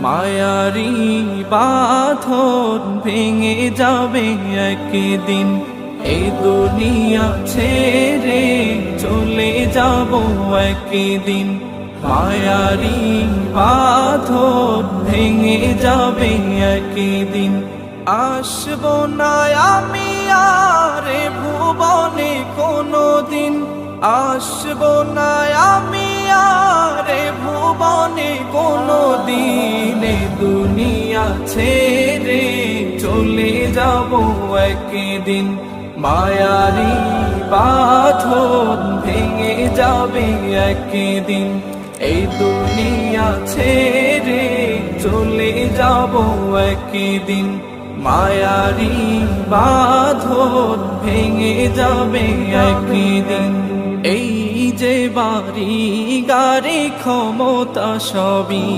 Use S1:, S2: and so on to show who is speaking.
S1: মায়ারি বাঁধন ভেঙে যাবে একদিন, এই দুনিয়া ছেড়ে চলে যাব একদিন। মায়ারি বাঁধন ভেঙে যাবে একদিন, আসবো না আমি আর এ ভুবনে কোনোদিন, আসবো না আমি আর এ ভুবনে কোনোদিন। এ দুনিয়া ছেড়ে চলে যাব একদিন, মায়ারি বাঁধন ভেঙে যাবে একদিন, এই দুনিয়া ছেড়ে চলে যাব একদিন। মায়ারি বাঁধন ভেঙে যাবে একদিন। এই যে বাড়ি গাড়ি ক্ষমতা সবই